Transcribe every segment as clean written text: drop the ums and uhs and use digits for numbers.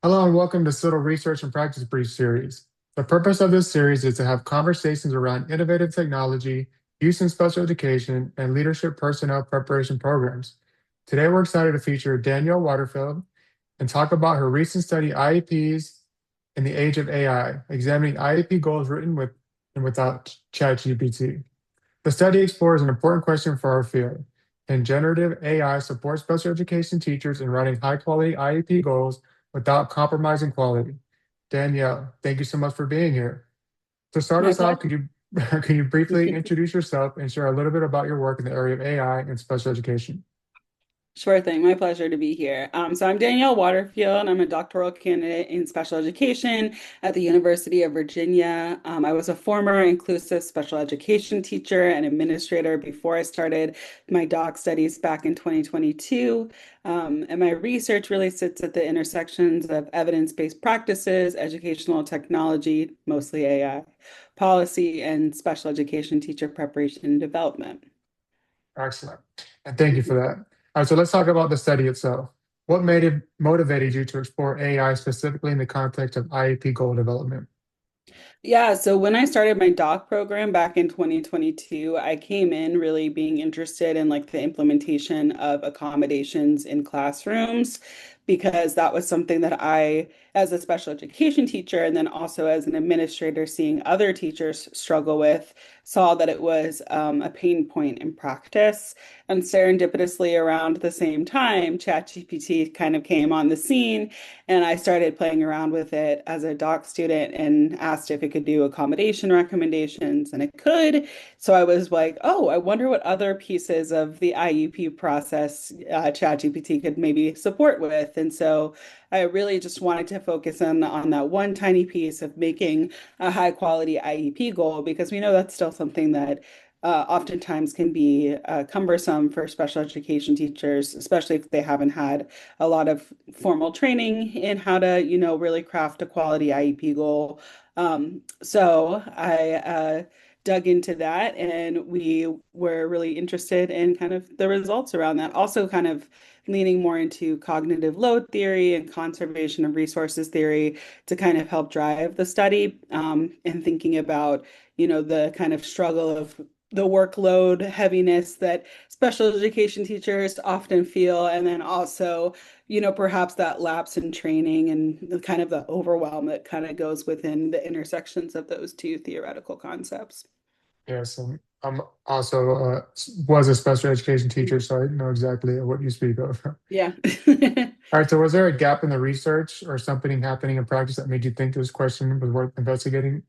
Hello and welcome to Civil Research and Practice Brief Series. The purpose of this series is to have conversations around innovative technology, use in special education, and leadership personnel preparation programs. Today, we're excited to feature Danielle Waterfield and talk about her recent study, IEPs in the Age of AI, examining IEP goals written with and without ChatGPT. The study explores an important question for our field. Can generative AI support special education teachers in writing high-quality IEP goals without compromising quality? Danielle, thank you so much for being here. To start My us off, pleasure. could you briefly introduce yourself and share a little bit about your work in the area of AI and special education? Sure thing. My pleasure to be here. So I'm Danielle Waterfield. I'm a doctoral candidate in special education at the University of Virginia. I was a former inclusive special education teacher and administrator before I started my doc studies back in 2022. And my research really sits at the intersections of evidence-based practices, educational technology, mostly AI, policy, and special education teacher preparation and development. Excellent. And thank you for that. All right, so let's talk about the study itself. What motivated you to explore AI specifically in the context of IEP goal development? Yeah, so when I started my doc program back in 2022, I came in really being interested in like the implementation of accommodations in classrooms because that was something that I, as a special education teacher, and then also as an administrator, seeing other teachers struggle with, saw that it was a pain point in practice. And serendipitously around the same time, ChatGPT kind of came on the scene. And I started playing around with it as a doc student and asked if it could do accommodation recommendations, and it could. So I was like, oh, I wonder what other pieces of the IEP process ChatGPT could maybe support with. And so I really just wanted to focus on that one tiny piece of making a high quality IEP goal because we know that's still something that oftentimes can be cumbersome for special education teachers, especially if they haven't had a lot of formal training in how to, really craft a quality IEP goal. So I dug into that and we were really interested in kind of the results around that. Also, kind of leaning more into cognitive load theory and conservation of resources theory to kind of help drive the study and thinking about, the kind of struggle of the workload heaviness that special education teachers often feel, and then also, perhaps that lapse in training and the kind of the overwhelm that kind of goes within the intersections of those two theoretical concepts. Yes, I'm also was a special education teacher, so I know exactly what you speak of. Yeah. All right, so was there a gap in the research or something happening in practice that made you think this question was worth investigating?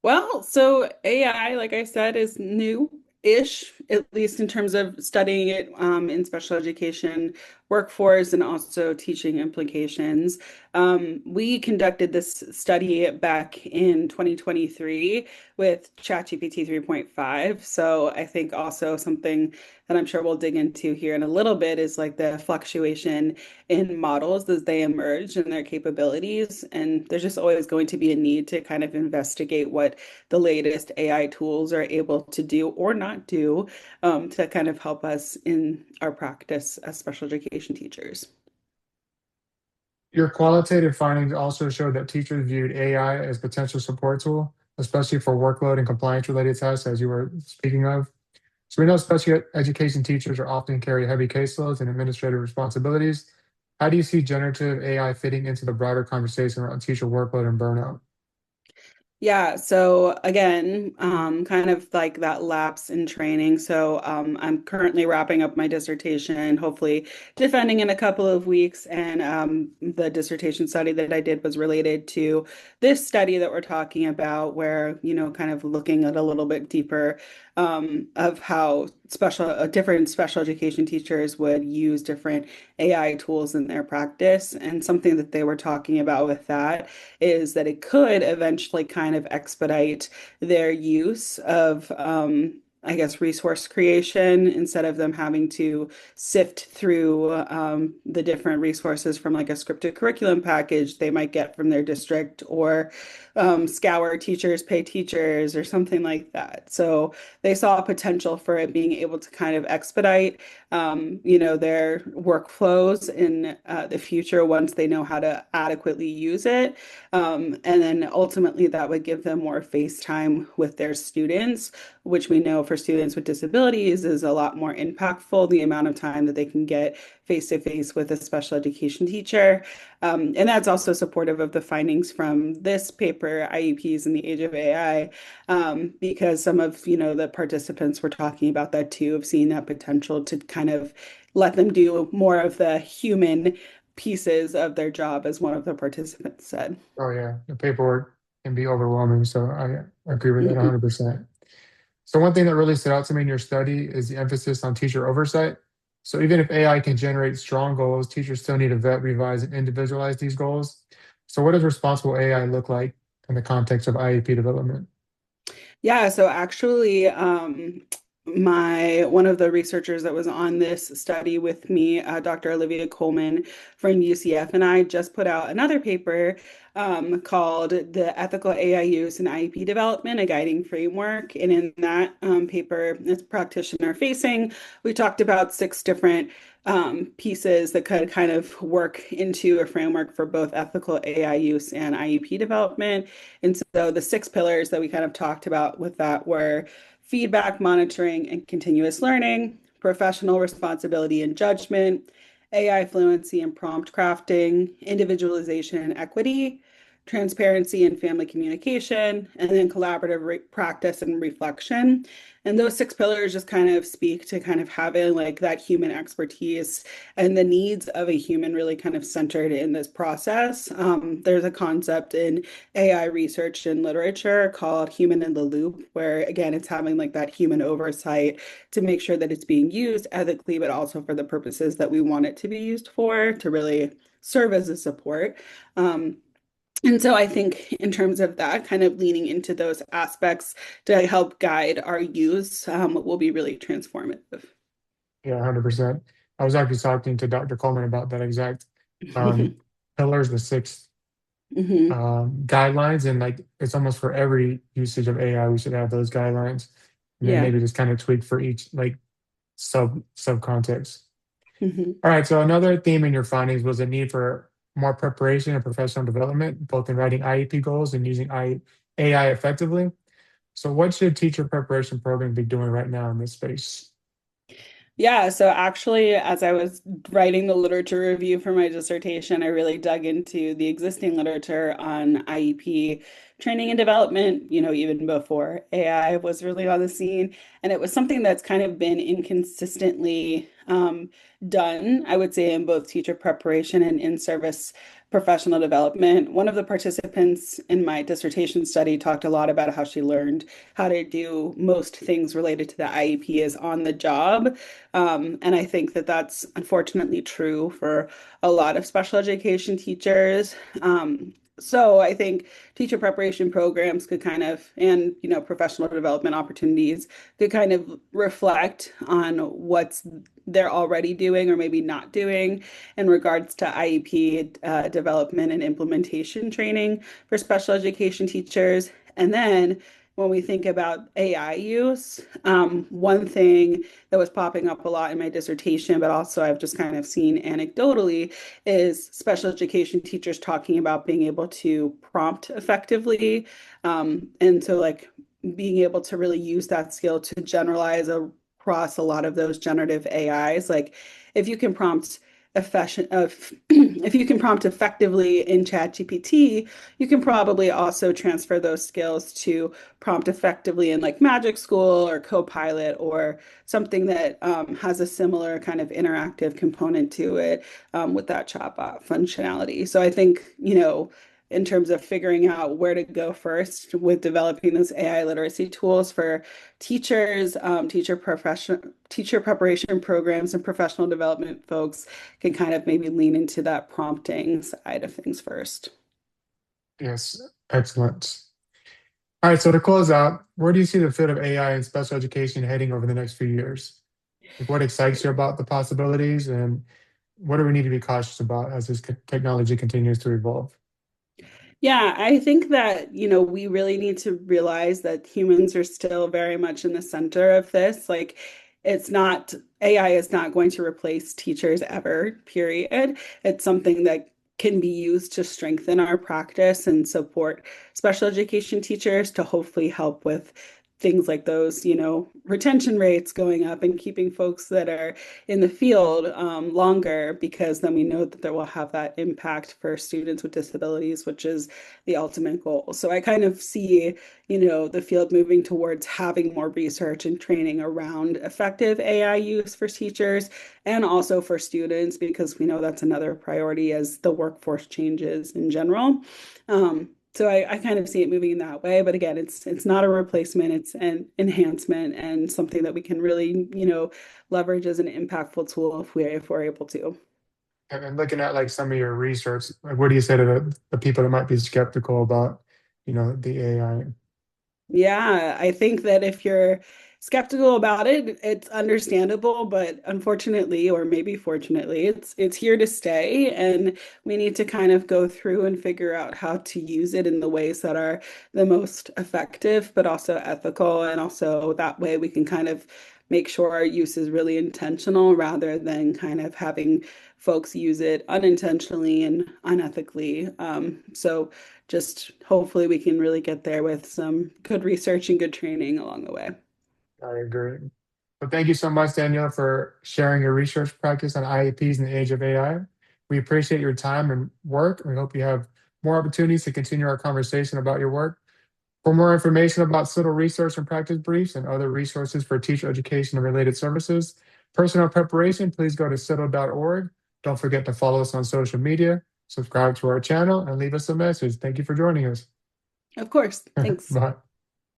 Well, so AI, like I said, is new-ish, at least in terms of studying it in special education workforce and also teaching implications. We conducted this study back in 2023 with ChatGPT 3.5. So I think also something that I'm sure we'll dig into here in a little bit is like the fluctuation in models as they emerge and their capabilities. And there's just always going to be a need to kind of investigate what the latest AI tools are able to do or not do to kind of help us in our practice as special education teachers. Your qualitative findings also showed that teachers viewed AI as potential support tool, especially for workload and compliance related tasks, as you were speaking of. So we know special education teachers are often carry heavy caseloads and administrative responsibilities. How do you see generative AI fitting into the broader conversation around teacher workload and burnout? Yeah, so again, kind of like that lapse in training. So I'm currently wrapping up my dissertation, hopefully defending in a couple of weeks. And the dissertation study that I did was related to this study that we're talking about, where, kind of looking at a little bit deeper of how different special education teachers would use different AI tools in their practice. And something that they were talking about with that is that it could eventually kind of expedite their use of I guess, resource creation instead of them having to sift through the different resources from like a scripted curriculum package they might get from their district or scour teachers, pay teachers, or something like that. So they saw a potential for it being able to kind of expedite, their workflows in the future once they know how to adequately use it. And then ultimately that would give them more face time with their students, which we know for students with disabilities is a lot more impactful, the amount of time that they can get face to face with a special education teacher. And that's also supportive of the findings from this paper, IEPs in the Age of AI, because some of, the participants were talking about that too, of seeing that potential to kind of let them do more of the human pieces of their job, as one of the participants said. Oh yeah, the paperwork can be overwhelming, so I agree with that Mhm. 100%. So one thing that really stood out to me in your study is the emphasis on teacher oversight. So even if AI can generate strong goals, teachers still need to vet, revise, and individualize these goals. So what does responsible AI look like in the context of IEP development? Yeah, so actually, my one of the researchers that was on this study with me, Dr. Olivia Coleman from UCF, and I just put out another paper called "The Ethical AI Use in IEP Development: A Guiding Framework." And in that paper, it's practitioner facing. We talked about six different pieces that could kind of work into a framework for both ethical AI use and IEP development. And so the six pillars that we kind of talked about with that were feedback, monitoring, and continuous learning, professional responsibility and judgment, AI fluency and prompt crafting, individualization and equity, transparency and family communication, and then collaborative practice and reflection. And those six pillars just kind of speak to kind of having like that human expertise and the needs of a human really kind of centered in this process. There's a concept in AI research and literature called human in the loop, where again, it's having like that human oversight to make sure that it's being used ethically, but also for the purposes that we want it to be used for, to really serve as a support. Um, and so I think in terms of that, kind of leaning into those aspects to help guide our use will be really transformative. Yeah, 100%. I was actually talking to Dr. Coleman about that exact um, pillars, the six Mhm. guidelines, and like it's almost for every usage of AI, we should have those guidelines, and then Yeah. maybe just kind of tweak for each like sub context. Mhm. All right, so another theme in your findings was a need for more preparation and professional development, both in writing IEP goals and using AI effectively. So, what should teacher preparation program be doing right now in this space? Yeah, so actually, as I was writing the literature review for my dissertation, I really dug into the existing literature on IEP training and development, even before AI was really on the scene. And it was something that's kind of been inconsistently done, I would say, in both teacher preparation and in-service professional development. One of the participants in my dissertation study talked a lot about how she learned how to do most things related to the IEP is on the job. And I think that that's unfortunately true for a lot of special education teachers. So I think teacher preparation programs could kind of, and professional development opportunities could kind of reflect on what's they're already doing or maybe not doing in regards to IEP development and implementation training for special education teachers. And then when we think about AI use, one thing that was popping up a lot in my dissertation, but also I've just kind of seen anecdotally, is special education teachers talking about being able to prompt effectively. And so, like, being able to really use that skill to generalize across a lot of those generative AIs. Like, if you can prompt if you can prompt effectively in ChatGPT, you can probably also transfer those skills to prompt effectively in like Magic School or Copilot or something that has a similar kind of interactive component to it with that chatbot functionality. So I think, in terms of figuring out where to go first with developing those AI literacy tools for teachers, teacher preparation programs, and professional development folks can kind of maybe lean into that prompting side of things first. Yes, excellent. All right, so to close out, where do you see the field of AI and special education heading over the next few years? Like, what excites you about the possibilities, and what do we need to be cautious about as this technology continues to evolve? Yeah, I think that, we really need to realize that humans are still very much in the center of this. Like, it's not, AI is not going to replace teachers ever, period. It's something that can be used to strengthen our practice and support special education teachers to hopefully help with things like those, retention rates going up and keeping folks that are in the field longer, because then we know that there will have that impact for students with disabilities, which is the ultimate goal. So I kind of see, the field moving towards having more research and training around effective AI use for teachers and also for students, because we know that's another priority as the workforce changes in general. So I kind of see it moving in that way. But again, it's not a replacement, it's an enhancement and something that we can really, leverage as an impactful tool if we're able to. And looking at like some of your research, like what do you say to the people that might be skeptical about, the AI? Yeah, I think that if you're skeptical about it, it's understandable, but unfortunately, or maybe fortunately, it's here to stay, and we need to kind of go through and figure out how to use it in the ways that are the most effective, but also ethical, and also that way we can kind of make sure our use is really intentional rather than kind of having folks use it unintentionally and unethically. So just hopefully we can really get there with some good research and good training along the way. I agree. But thank you so much, Danielle, for sharing your research practice on IEPs in the age of AI. We appreciate your time and work. We hope you have more opportunities to continue our conversation about your work. For more information about CITL research and practice briefs and other resources for teacher education and related services, personnel preparation, please go to citl.org. Don't forget to follow us on social media, subscribe to our channel, and leave us a message. Thank you for joining us. Of course. Thanks. Bye.